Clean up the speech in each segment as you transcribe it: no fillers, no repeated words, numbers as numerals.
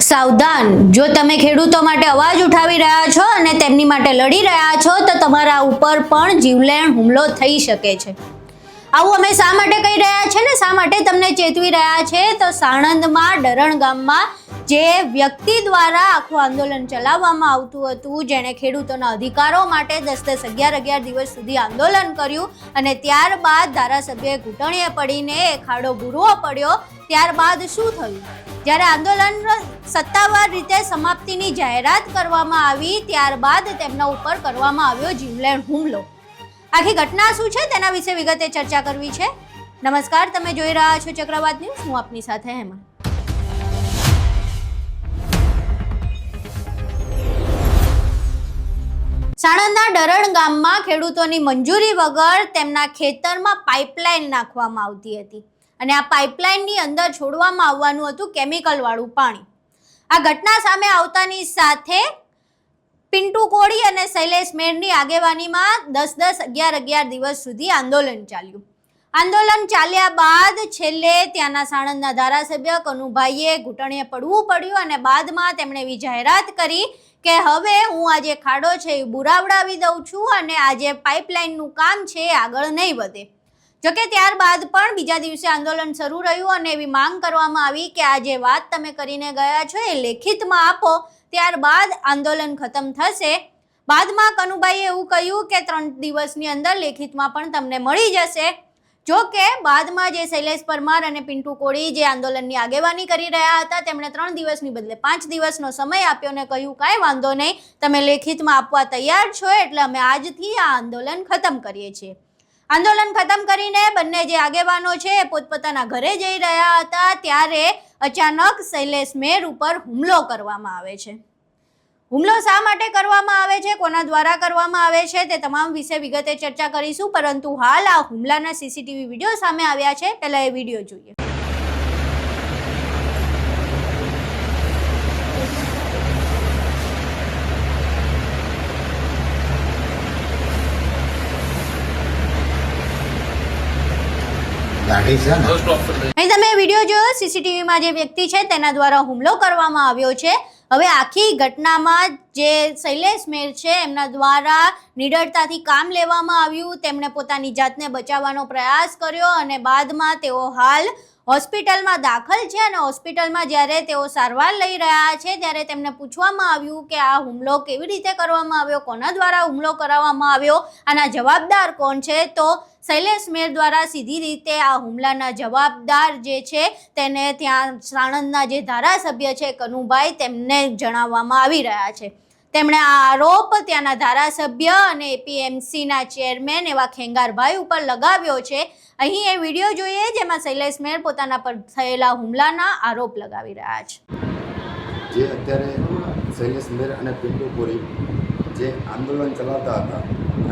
સાવધાન, જો તમે ખેડૂતો માટે અવાજ ઉઠાવી રહ્યા છો અને તેમની માટે લડી રહ્યા છો તો તમારા ઉપર પણ જીવલેણ હુમલો થઈ શકે છે। આવું અમે શા માટે કહી રહ્યા છે ને શા માટે તમને ચેતવી રહ્યા છે તો સાણંદમાં ડરણ ગામમાં જે વ્યક્તિ દ્વારા આખું આંદોલન ચલાવવામાં આવતું હતું, જેણે ખેડૂતોના અધિકારો માટે 10-11 દિવસ સુધી આંદોલન કર્યું અને ત્યારબાદ ધારાસભ્યએ ઘૂંટણીએ પડીને એ ખાડો બુરવો પડ્યો। ત્યારબાદ શું થયું? જ્યારે આંદોલન સત્તાવાર રીતે સમાપ્તિની જાહેરાત કરવામાં આવી ત્યારબાદ તેમના ઉપર કરવામાં આવ્યો જીવલેણ હુમલો। આખી ઘટના શું છે તેના વિશે વિગતે ચર્ચા કરવી છે। નમસ્કાર, તમે જોઈ રહ્યા છો ચક્રવાત ન્યૂઝ, હું આપની સાથે હેમંત। સાણંદના ડરણ ગામમાં ખેડૂતોની મંજૂરી વગર તેમના ખેતરમાં પાઇપલાઇન નાખવામાં આવતી હતી અને આ પાઇપલાઇનની અંદર છોડવામાં આવવાનું હતું કેમિકલ વાળું પાણી। આ ઘટના સામે આવતાની સાથે પિન્ટુ કોળી અને શૈલેષ મેરની આગેવાનીમાં 10-11 દિવસ સુધી આંદોલન ચાલ્યું। આંદોલન ચાલ્યા બાદ છેલ્લે ત્યાંના સાણંદના ધારાસભ્ય કનુભાઈએ ઘૂંટણીએ પડવું પડ્યું અને બાદમાં તેમણે એવી જાહેરાત કરી કે હવે હું આ જે ખાડો છે એ બુરાવડાવી દઉં છું અને આ જે પાઇપલાઇનનું કામ છે એ આગળ નહીં વધે। જોકે ત્યારબાદ પણ બીજા દિવસે આંદોલન શરૂ રહ્યું અને એવી માંગ કરવામાં આવી કે આ જે વાત તમે કરીને ગયા છો એ લેખિતમાં આપો, ત્યારબાદ આંદોલન ખતમ થશે। બાદમાં કનુભાઈએ એવું કહ્યું કે 3 દિવસની અંદર લેખિતમાં પણ તમને મળી જશે। જો કે બાદમાં જે શૈલેષ પરમાર અને પિન્ટુ કોળી જે આંદોલનની આગેવાની કરી રહ્યા હતા તેમણે 3 દિવસની બદલે 5 દિવસનો સમય આપ્યો અને કહ્યું કાંઈ વાંધો નહીં, તમે લેખિતમાં આપવા તૈયાર છો એટલે અમે આજથી આ આંદોલન ખતમ કરીએ છીએ। આંદોલન ખતમ કરીને બંને જે આગેવાનો છે એ પોતપોતાના ઘરે જઈ રહ્યા હતા ત્યારે અચાનક શૈલેષ મેર ઉપર હુમલો કરવામાં આવે છે। હુમલો શા માટે કરવામાં આવે છે, કોના દ્વારા કરવામાં આવે છે તે તમામ વિશે વિગતે ચર્ચા કરીશું, પરંતુ હાલ આ હુમલાના સીસીટીવી વિડીયો સામે આવ્યા છે। પહેલા એ વિડીયો જોઈએ। અહીં તમે વિડીયો જોયો, સીસીટીવીમાં જે વ્યક્તિ છે તેના દ્વારા હુમલો કરવામાં આવ્યો છે। હવે આખી ઘટનામાં જે શૈલેષ મેર છે એમના દ્વારા નિડરતાથી કામ લેવામાં આવ્યું, તેમણે પોતાની જાતને બચાવવાનો પ્રયાસ કર્યો અને બાદમાં તેઓ હાલ હોસ્પિટલમાં દાખલ છે અને હોસ્પિટલમાં જ્યારે તેઓ સારવાર લઈ રહ્યા છે ત્યારે તેમને પૂછવામાં આવ્યું કે આ હુમલો કેવી રીતે કરવામાં આવ્યો, કોના દ્વારા હુમલો કરાવવામાં આવ્યો, આના જવાબદાર કોણ છે? તો શૈલેષ મેર દ્વારા સીધી રીતે આ હુમલાના જવાબદાર જે છે તેને ત્યાં સાણંદના જે ધારાસભ્ય છે કનુભાઈ તેમને જણાવવામાં આવી રહ્યા છે। તેમણે આ આરોપ ત્યાંના ધારાસભ્ય અને એપીએમસીના ચેરમેન એવા ખેંગારભાઈ ઉપર લગાવ્યો છે। અહીં એ વિડીયો જોઈએ જેમાં શૈલેષ મેર પોતાના પર થયેલા હુમલાના આરોપ લગાવી રહ્યા છે। જે અત્યારે શૈલેષ મેર અને પિન્ટુ કોળી જે આંદોલન ચલાવતા હતા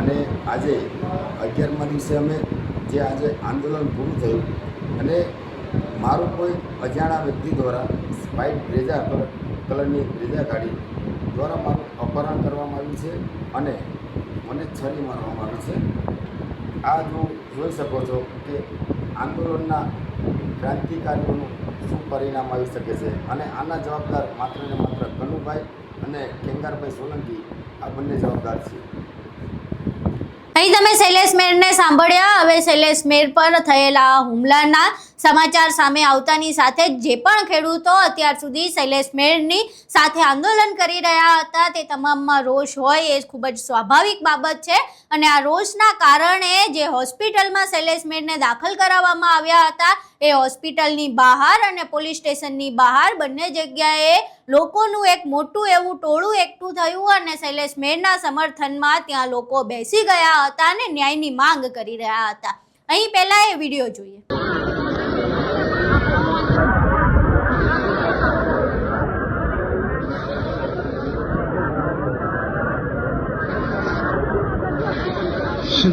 અને આજે 11મા દિવસે અમે જે આજે આંદોલન પૂરું થયું અને મારું કોઈ અજાણા વ્યક્તિ દ્વારા વ્હાઇટ બ્રેઝા કલરની બ્રેઝા ગાડી દ્વારા મારું અપહરણ કરવામાં આવ્યું છે અને મને છરી મારવામાં આવી છે। આ જો જોઈ શકો છો કે આંદોલનના ક્રાંતિકારીઓનું શું પરિણામ આવી શકે છે અને આના જવાબદાર માત્ર ને માત્ર કનુભાઈ અને ખેંગારભાઈ સોલંકી આ બંને જવાબદાર છે। અહીં તમે શૈલેષ મેરને સાંભળ્યા। હવે શૈલેષ મેર પર થયેલા હુમલાના સમાચાર સામે આવતાની સાથે જે પણ ખેડૂતો અત્યાર સુધી શૈલેષ મેરની સાથે આંદોલન કરી રહ્યા હતા તે તમામમાં રોષ હોય એ ખૂબ જ સ્વાભાવિક બાબત છે અને આ રોષના કારણે જે હોસ્પિટલમાં શૈલેષ મેરને દાખલ કરાવવામાં આવ્યા હતા એ હોસ્પિટલની બહાર અને પોલીસ સ્ટેશનની બહાર બંને જગ્યાએ લોકોનું એક મોટું એવું ટોળું એકઠું થયું અને શૈલેષ મેરના સમર્થનમાં ત્યાં લોકો બેસી ગયા હતા અને ન્યાયની માંગ કરી રહ્યા હતા। અહીં પહેલા એ વિડીયો જોઈએ।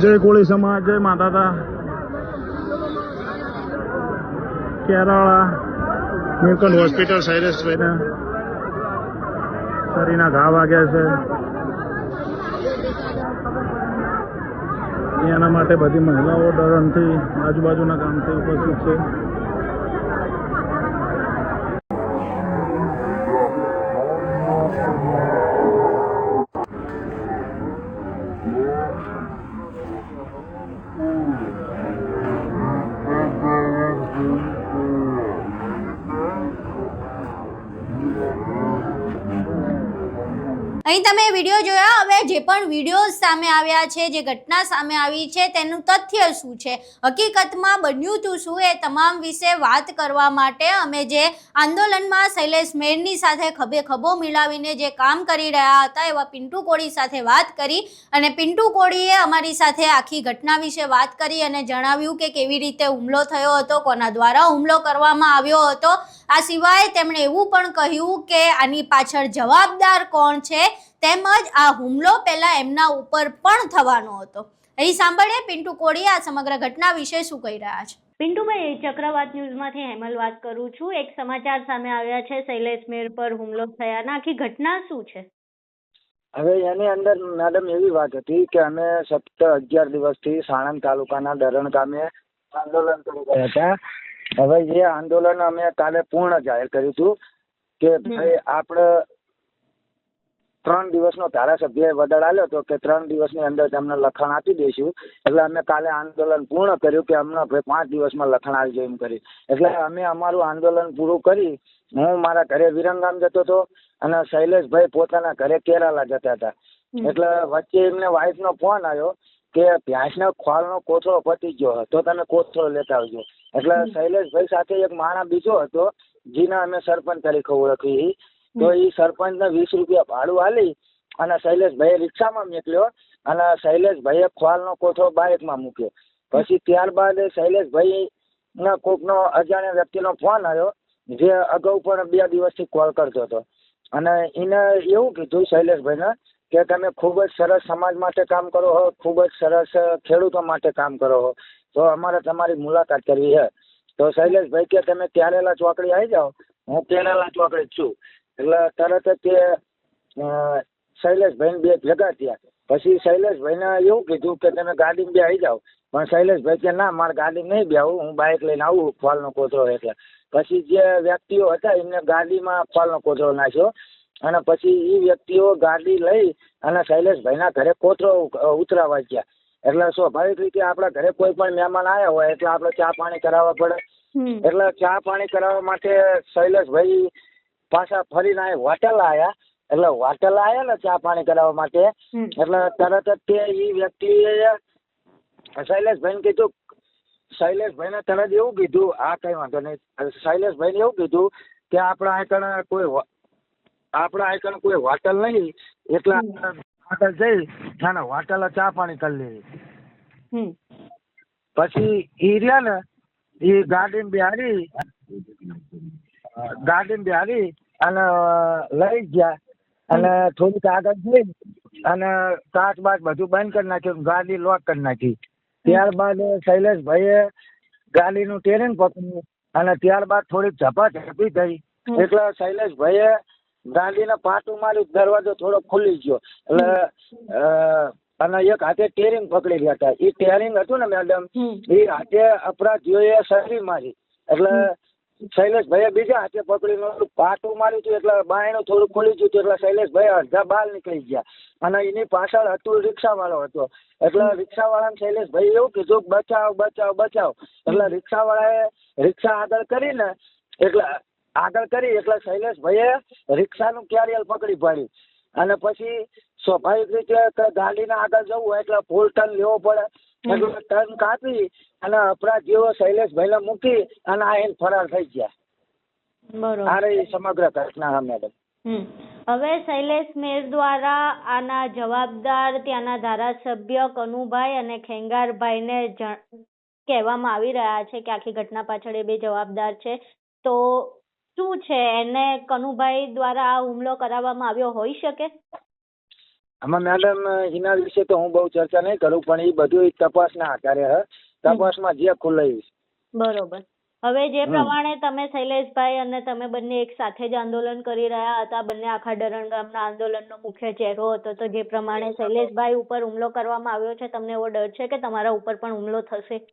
जय कोळी समाज, जय माता केरला नीलकंठ હોસ્પિટલ શૈલેષભાઈને શરીરના ઘા વાગ્યા છે, એના માટે બધી મહિલાઓ ડરણથી આજુબાજુના ગામથી ઉપસ્થિત છે। અહીં તમે વિડીયો જોયા. હવે જે પણ વિડીયો સામે આવ્યા છે, જે ઘટના સામે આવી છે, તેનું તથ્ય શું છે, હકીકતમાં બન્યું તું શું, એ તમામ વિશે વાત કરવા માટે અમે જે આંદોલનમાં શૈલેષ મેરની સાથે ખભે ખભો મિલાવીને જે કામ કરી રહ્યા હતા એવા પિન્ટુ કોળી સાથે વાત કરી. અને પિન્ટુ કોળીએ અમારી સાથે આખી ઘટના વિશે વાત કરી અને જણાવ્યું કે કેવી રીતે હુમલો થયો હતો, કોના દ્વારા હુમલો કરવામાં આવ્યો હતો. આ સિવાય તેમણે એવું પણ કહ્યું કે આની પાછળ જવાબદાર કોણ છે, તેમજ આ હુમલો પહેલા એમના ઉપર પણ થવાનો હતો. અહીં સાંભળીએ પિન્ટુ કોળી આ સમગ્ર ઘટના વિશે શું કહી રહ્યા છે. પિન્ટુભાઈ, ચક્રવાત ન્યૂઝમાંથી હેમલ વાત કરું છું. એક સમાચાર સામે આવ્યા છે શૈલેષ મેર પર હુમલો થયાના. આખી ઘટના શું છે? હવે એની અંદર મેડમ એવી વાત હતી કે અમે 11 દિવસથી સાણંદ તાલુકાના દરણ ગામે આંદોલન કરી રહ્યા હતા. હવે એ આંદોલન અમે કાલે પૂર્ણ જાહેર કર્યું હતું કે ભાઈ આપણે 3 દિવસનો ધારાસભ્યએ વડાળ આપ્યો હતો કે 3 દિવસની અંદર તમને લખાણ આપી દઈશું. એટલે અમે કાલે આંદોલન પૂર્ણ કર્યું કે અમને ભાઈ 5 દિવસમાં લખાણ આવી જાય એમ કરી. એટલે અમે અમારું આંદોલન પૂરું કરી હું મારા ઘરે વિરંગામ જતો હતો અને શૈલેષભાઈ પોતાના ઘરે કેરાલા જતા હતા. એટલે વચ્ચે એમને વાઈફનો ફોન આવ્યો કે ભેંસનો ખોળનો કોથળો પતી ગયો તો તમે કોથળો લેતા આવજો. એટલે શૈલેષભાઈ સાથે એક માણસ બીજો હતો જેને અમે સરપંચ તરીકે ઓળખી. તો એ સરપંચને 20 રૂપિયા ભાડું આલી અને શૈલેષભાઈએ રિક્ષામાં મોકલ્યો અને શૈલેષભાઈએ ખોળનો કોથળો બાઇકમાં મૂક્યો. પછી ત્યારબાદ શૈલેષભાઈને કોકનો અજાણ્યા વ્યક્તિનો ફોન આવ્યો જે અગાઉ પણ 2 દિવસથી કોલ કરતો હતો અને એને એવું કીધું શૈલેષભાઈને કે તમે ખૂબ જ સરસ સમાજ માટે કામ કરો છો, ખૂબ જ સરસ ખેડૂતો માટે કામ કરો છો, તો અમારે તમારી મુલાકાત કરવી છે. તો શૈલેષભાઈ કે તમે કેરેલા ચોકડી આવી જાઓ, હું કેરેલા ચોકડી જ છું. એટલે તરત જ તે શૈલેષભાઈને બે ભેગા થયા. પછી શૈલેષભાઈને એવું કીધું કે તમે ગાડીમાં બે આવી જાઓ, પણ શૈલેષભાઈ કે ના મારે ગાડી નહીં બે આવું, હું બાઇક લઈને આવું ફોલનો કોથળો. એટલે પછી જે વ્યક્તિઓ હતા એમને ગાડીમાં ફોલનો કોથળો નાખ્યો અને પછી એ વ્યક્તિઓ ગાડી લઈ અને શૈલેષભાઈના ઘરે કોથળો ઉતરાવા ગયા. એટલે સ્વાભાવિક રીતે આપણા ઘરે કોઈ પણ મહેમાન આવ્યા હોય એટલે આપણે ચા પાણી કરાવવા પડે. એટલે ચા પાણી કરાવવા માટે શૈલેષભાઈ પાછા ફરીને હોટેલ આવ્યા. એટલે હોટેલ આવ્યા ને ચા પાણી કરાવવા માટે એટલે તરત જ તે એ વ્યક્તિએ શૈલેષભાઈને કીધું, શૈલેષભાઈને તરત એવું કીધું, આ કઈ વાંધો નહીં, શૈલેષભાઈને એવું કીધું કે આપણા આઈકણ કોઈ હોટલ નહીં એટલે હોટલ જઈ અને હોટલ ચા પાણી કરી લેવી. પછી એ રહ્યા ને એ ગાડીમાં બિહારી અને લઈ ગયા અને થોડીક આગળ જઈ અને કાચ બાચ બધું બંધ કરી નાખ્યું, ગાડી લોક કરી નાખી. ત્યારબાદ શૈલેષભાઈએ ગાડીનું ટેરિંગ પકડ્યું અને ત્યારબાદ થોડીક ઝપાઝપી થઈ. એટલે શૈલેષભાઈએ ગાડીને પાટું માર્યું, દરવાજો થોડો ખુલી ગયો. એટલે અને એક હાથે ટેરિંગ પકડી રહ્યા હતા. એ ટેરિંગ હતું ને મેડમ, એ હાથે અપરાધીઓએ સરી મારી. એટલે શૈલેષભાઈએ બીજા હાથે પકડીને પાટું માર્યું હતું. એટલે બાયણું થોડું ખુલી ગયું હતું. એટલે શૈલેષભાઈ અડધા બહાર નીકળી ગયા અને એની પાછળ હતું રિક્ષાવાળો હતો. એટલે રિક્ષાવાળાને શૈલેષભાઈ એવું કીધું બચાવ બચાવ બચાવ. એટલે રિક્ષાવાળાએ રિક્ષા આગળ કરીને એટલે શૈલેષભાઈએ રિક્ષાનું કેરિયર પકડી પાડ્યું અને પછી સ્વાભાવિક રીતે ગાડીને આગળ જવું હોય એટલે ફૂલ ટર્ન લેવો પડે. એટલે ટર્ન કાપી અને અપરાધીઓ શૈલેષભાઈને મૂકી અને આ ફરાર થઈ ગયા. બરોબર. આ રહી સમગ્ર ઘટના મેડમ. હવે શૈલેષ મેર દ્વારા આના જવાબદાર ત્યાંના ધારાસભ્ય કનુભાઈ અને ખેંગારભાઈને કહેવામાં આવી રહ્યા છે કે આખી ઘટના પાછળ એ બે જવાબદાર છે. તો શું છે, એને કનુભાઈ દ્વારા આ હુમલો કરાવવામાં આવ્યો હોઈ શકે? આમાં મેડમ એના વિશે તો હું બહુ ચર્ચા નહીં કરું, પણ એ બધું તપાસના આધારે તપાસમાં જે ખુલાયું. બરોબર. હવે જે પ્રમાણે તમે શૈલેષભાઈ અને તમે બંને એક સાથે જ આંદોલન કરી રહ્યા હતા, બંને આખા દરણ ગામના આંદોલનનો મુખ્ય ચહેરો હતો, તો જે પ્રમાણે શૈલેષભાઈ ઉપર હુમલો કરવામાં આવ્યો છે, તમને એવો ડર છે કે તમારા ઉપર પણ હુમલો થશે?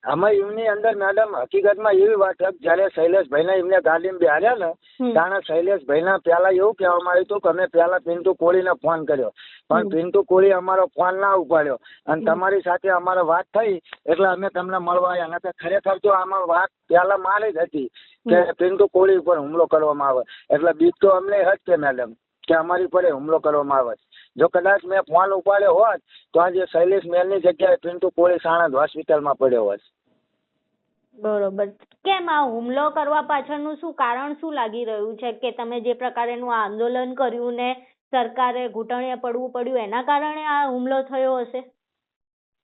આમાં એમની અંદર મેડમ હકીકતમાં એવી વાત છે જયારે શૈલેષભાઈને એમને ગાડીમાં બેહાર્યા ને ત્યારે શૈલેષભાઈને પહેલા એવું કહેવામાં આવ્યું હતું કે અમે પહેલા પિન્ટુ કોળીને ફોન કર્યો, પણ પિન્ટુ કોળી અમારો ફોન ના ઉપાડ્યો અને તમારી સાથે અમારે વાત થઈ એટલે અમે તમને મળવા આવ્યા. નથી ખરેખર તો આમાં વાત પહેલા મારી જ હતી કે પિન્ટુ કોળી ઉપર હુમલો કરવામાં આવે એટલે બીક તો અમને જ કે મેડમ. કે અમારી પર હુમલો કરવામાં આવે. જો કદાચ મેં ફોન ઉપાડ્યો હોત તો આજે શૈલેષ મેરની જગ્યાએ પિન્ટુ કોળી સાણંદ હોસ્પિટલમાં પડ્યો હોત. બરોબર. કેમ આ હુમલો કરવા પાછળનું શું કારણ શું લાગી રહ્યું છે કે તમે જે પ્રકારેનું આ આંદોલન કર્યું ને સરકારે ઘૂંટણીએ પડવું પડ્યું એના કારણે આ હુમલો થયો હશે?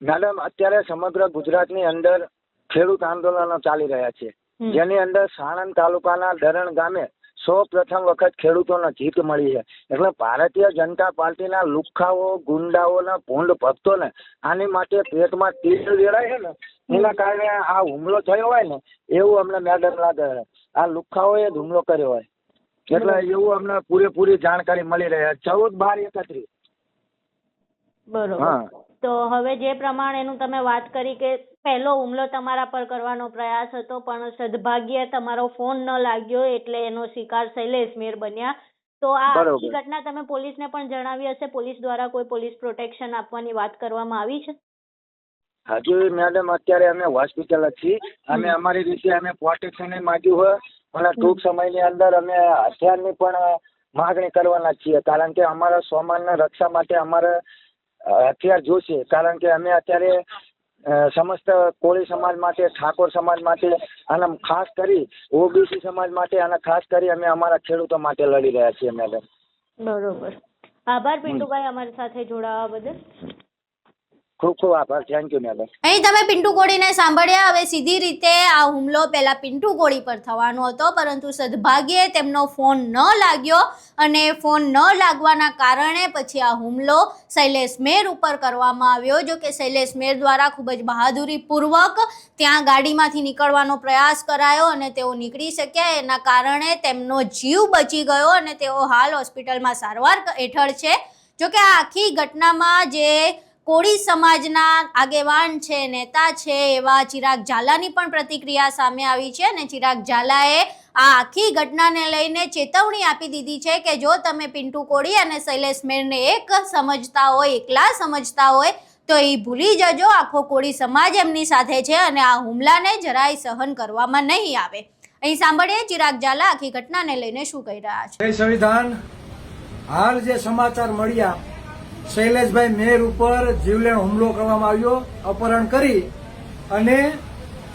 મેડમ, અત્યારે સમગ્ર ગુજરાતની અંદર ખેડૂત આંદોલનો ચાલી રહ્યા છે, જેની અંદર સાણંદ તાલુકાના દરણ ગામે પ્રથમ વખત ખેડૂતોને જીત મળી છે. એટલે ભારતીય જનતા પાર્ટીના લુખ્ખાઓ, ગુંડાઓના ભૂંડ ભક્તોને આની માટે પેટમાં તીર વેળાય છે ને એના કારણે આ હુમલો થયો હોય ને એવું અમને મેડમ લાગે છે. આ લુખ્ખાઓએ જ હુમલો કર્યો હોય એટલે એવું અમને પૂરેપૂરી જાણકારી મળી રહી છે. 14/12/31. બરોબર. તો હવે જે પ્રમાણેનું તમે વાત કરી કે પહેલો હુમલો તમારા પર કરવાનો પ્રયાસ હતો પણ સદભાગ્યે તમારો ફોન ન લાગ્યો એટલે એનો શિકાર શૈલેષ મેર બન્યા. તો આ આખી ઘટના તમે પોલીસને પણ જણાવી હશે. પોલીસ દ્વારા કોઈ પોલીસ પ્રોટેક્શન આપવાની વાત કરવામાં આવી છે? હજુ મેડમ અત્યારે અમે હોસ્પિટલ જ છીએ. અમે અમારી રીતે અમે પ્રોટેક્શન માંગ્યું હોય અને ટૂંક સમયની અંદર અમે હથિયારની પણ માગણી કરવાના છીએ, કારણ કે અમારા સામાનના રક્ષા માટે અમારે હથિયાર જોશે. કારણ કે અમે અત્યારે સમસ્ત કોળી સમાજ માટે, ઠાકોર સમાજ માટે અને ખાસ કરી ઓબીસી સમાજ માટે અને ખાસ કરી અમે અમારા ખેડૂતો માટે લડી રહ્યા છીએ મેડમ. બરોબર. આભાર પિન્ટુભાઈ અમારી સાથે જોડાવા બદલ. ખૂબ ખૂબ આભાર. Thank you madam. અહીં તમે પિન્ટુ કોળીને સાંભળ્યા. હવે સીધી રીતે આ હુમલો પહેલા પિન્ટુ કોળી પર થવાનો હતો પરંતુ સદભાગ્યે તેમનો ફોન ન લાગ્યો અને ફોન ન લાગવાના કારણે પછી આ હુમલો શૈલેષ મેર ઉપર કરવામાં આવ્યો. જો કે શૈલેષ મેર દ્વારા ખૂબ જ બહાદુરીપૂર્વક ત્યાં ગાડીમાંથી નીકળવાનો પ્રયાસ કરાયો અને તેઓ નીકળી શક્યા. એના કારણે તેમનો જીવ બચી ગયો અને તેઓ હાલ હોસ્પિટલમાં સારવાર હેઠળ છે. જો કે આ આખી ઘટનામાં જે કોળી સમાજના આગેવાન છે, નેતા છે એવા ચિરાગ ઝાલાની પણ પ્રતિક્રિયા સામે આવી છે અને ચિરાગ ઝાલાએ આ આખી ઘટનાને લઈને ચેતવણી આપી દીધી છે કે જો તમે પિન્ટુ કોળી અને શૈલેષ મેરને એકલા સમજતા હોય તો એ ભૂલી જજો. આખો કોળી સમાજ એમની સાથે છે અને આ હુમલાને જરાય સહન કરવામાં નહીં આવે. અહીં સાંભળીએ ચિરાગ ઝાલા આખી ઘટનાને લઈને શું કહી રહ્યા છે. સંવિધાન હાલ જે સમાચાર મળ્યા, શૈલેષભાઈ મેર ઉપર જીવલેણ હુમલો કરવામાં આવ્યો, અપહરણ કરી અને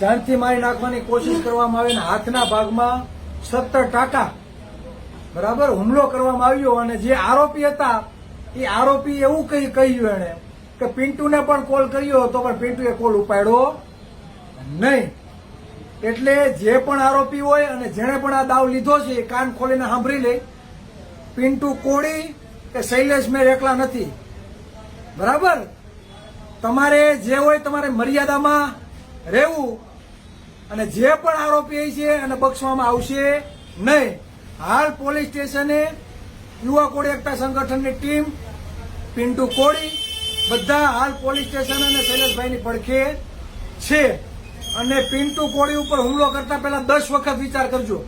જાનથી મારી નાખવાની કોશિશ કરવામાં આવી. હાથના ભાગમાં 17 ટાંકા બરાબર હુમલો કરવામાં આવ્યો અને જે આરોપી હતા એ આરોપી એવું કહ્યું એને કે પિન્ટુને પણ કોલ કર્યો હતો પણ પિન્ટુએ કોલ ઉપાડ્યો નહીં. એટલે જે પણ આરોપી હોય અને જેણે પણ આ દાવ લીધો છે એ કાન ખોલીને સાંભળી લે. પિન્ટુ કોળી કે શૈલેષ મેર એકલા નથી. બરાબર, તમારે જે હોય તમારે મર્યાદામાં રહેવું અને જે પણ આરોપી છે એને બક્ષવામાં આવશે નહીં. હાલ પોલીસ સ્ટેશને યુવા કોળી એકતા સંગઠનની ટીમ, પિન્ટુ કોળી બધા હાલ પોલીસ સ્ટેશન અને શૈલેષભાઈની પડખે છે અને પિન્ટુ કોળી ઉપર હુમલો કરતા પહેલા 10 વખત વિચાર કરજો.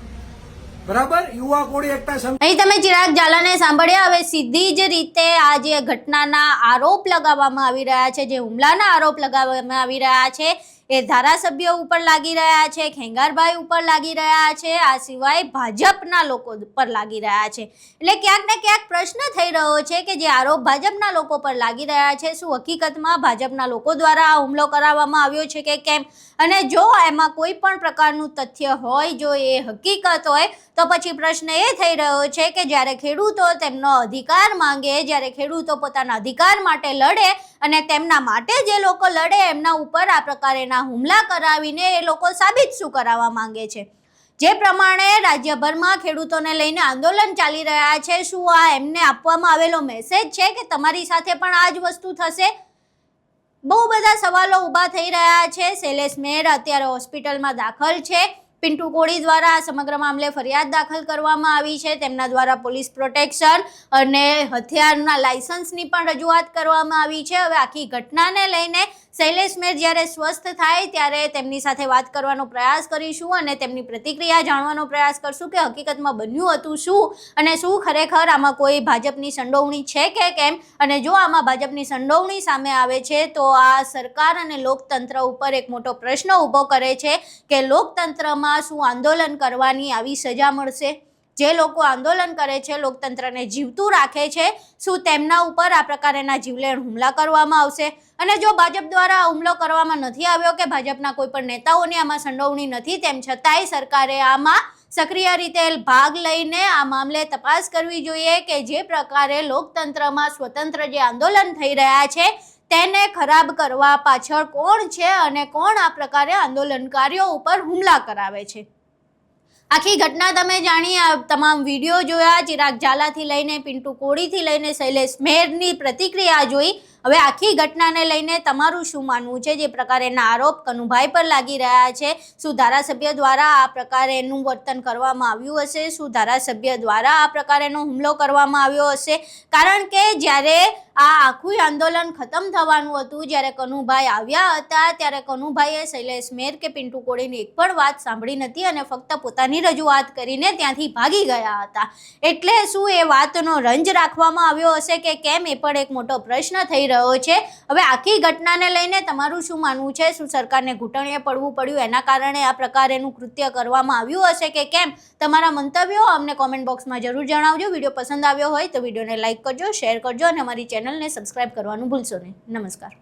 બરાબર. યુવા કોળી એકતા અહીં તમે ચિરાગ ઝાલાને સાંભળ્યા. હવે સીધી જ રીતે આ જે ઘટનાના આરોપ લગાવવામાં આવી રહ્યા છે, જે હુમલાના આરોપ લગાવવામાં આવી રહ્યા છે એ ધારાસભ્યો ઉપર લાગી રહ્યા છે, ખેંગારભાઈ ઉપર લાગી રહ્યા છે, આ સિવાય ભાજપના લોકો પર લાગી રહ્યા છે. એટલે ક્યાંક ને ક્યાંક પ્રશ્ન થઈ રહ્યો છે કે જે આરોપ ભાજપના લોકો પર લાગી રહ્યા છે શું હકીકતમાં ભાજપના લોકો દ્વારા આ હુમલો કરાવવામાં આવ્યો છે કે કેમ? અને જો એમાં કોઈ પણ પ્રકારનું તથ્ય હોય, જો એ હકીકત હોય તો પછી પ્રશ્ન એ થઈ રહ્યો છે કે જ્યારે ખેડૂતો તેમનો અધિકાર માંગે, જ્યારે ખેડૂતો પોતાના અધિકાર માટે લડે અને તેમના માટે જે લોકો લડે એમના ઉપર આ પ્રકારેના હુમલા કરાવીને એ લોકો સાબિત શું કરાવવા માંગે છે? જે પ્રમાણે રાજ્યભરમાં ખેડૂતોને લઈને આંદોલન ચાલી રહ્યા છે, શું આ એમને આપવામાં આવેલો મેસેજ છે કે તમારી સાથે પણ આ જ વસ્તુ થશે? બહુ બધા સવાલો ઊભા થઈ રહ્યા છે. શૈલેષ મેર અત્યારે હોસ્પિટલમાં દાખલ છે. પિન્ટુ કોળી દ્વારા આ સમગ્ર મામલે ફરિયાદ દાખલ કરવામાં આવી છે. તેમના દ્વારા પોલીસ પ્રોટેક્શન અને હથિયારના લાયસન્સની પણ રજૂઆત કરવામાં આવી છે. હવે આખી ઘટનાને લઈને શૈલેષ મેર જ્યારે સ્વસ્થ થાય ત્યારે તેમની સાથે વાત કરવાનો પ્રયાસ કરીશું અને તેમની પ્રતિક્રિયા જાણવાનો પ્રયાસ કરશું કે હકીકતમાં બન્યું હતું શું અને શું ખરેખર આમાં કોઈ ભાજપની સંડોવણી છે કે કેમ. અને જો આમાં ભાજપની સંડોવણી સામે આવે છે તો આ સરકાર અને લોકતંત્ર ઉપર એક મોટો પ્રશ્ન ઊભો કરે છે કે લોકતંત્રમાં શું આંદોલન કરવાની આવી સજા મળશે? જે લોકો આંદોલન કરે છે, લોકતંત્રને જીવતું રાખે છે, શું તેમના ઉપર આ પ્રકારના જીવલેણ હુમલા કરવામાં આવશે? અને જો ભાજપ દ્વારા હુમલો કરવામાં નથી આવ્યો કે ભાજપના કોઈ પણ નેતાઓની આમાં સંડોવણી નથી, તેમ છતાંય સરકારે આમાં સક્રિય રીતે ભાગ લઈને આ મામલે તપાસ કરવી જોઈએ કે જે પ્રકારે લોકતંત્રમાં સ્વતંત્ર જે આંદોલન થઈ રહ્યા છે તેને ખરાબ કરવા પાછળ કોણ છે અને કોણ આ પ્રકારે આંદોલનકારીઓ ઉપર હુમલા કરાવે છે. આખી ઘટના તમે જાણી, આ તમામ વિડીયો જોયા, ચિરાગ ઝાલાથી લઈને પિન્ટુ કોળીથી લઈને શૈલેષ મેરની પ્રતિક્રિયા જોઈ. હવે આખી ઘટનાને લઈને તમારું શું માનવું છે? જે પ્રકારેના આરોપ કનુભાઈ પર લાગી રહ્યા છે, શું ધારાસભ્ય દ્વારા આ પ્રકારેનું વર્તન કરવામાં આવ્યું હશે? શું ધારાસભ્ય દ્વારા આ પ્રકારેનો હુમલો કરવામાં આવ્યો હશે? કારણ કે જ્યારે આ આખું આંદોલન ખતમ થવાનું હતું, જ્યારે કનુભાઈ આવ્યા હતા, ત્યારે કનુભાઈએ શૈલેષ મેર કે પિન્ટુ કોળીની એક પણ વાત સાંભળી નથી અને ફક્ત પોતાની રજૂઆત કરીને ત્યાંથી ભાગી ગયા હતા. એટલે શું એ વાતનો રંજ રાખવામાં આવ્યો હશે કે કેમ, એ પણ એક મોટો પ્રશ્ન થઈ રહ્યો છે. હવે આખી ઘટનાને લઈને તમારું શું માનવું છે? શું સરકારને ઘૂંટણીએ પડવું પડ્યું, એના કારણે આ પ્રકારેનું કૃત્ય કરવામાં આવ્યું હશે કે કેમ? તમારા મંતવ્યો અમને કોમેન્ટ બોક્સમાં જરૂર જણાવજો. વિડીયો પસંદ આવ્યો હોય તો વિડીયોને લાઇક કરજો, શેર કરજો અને અમારી ચેનલને સબસ્ક્રાઇબ કરવાનું ભૂલશો નહીં. નમસ્કાર.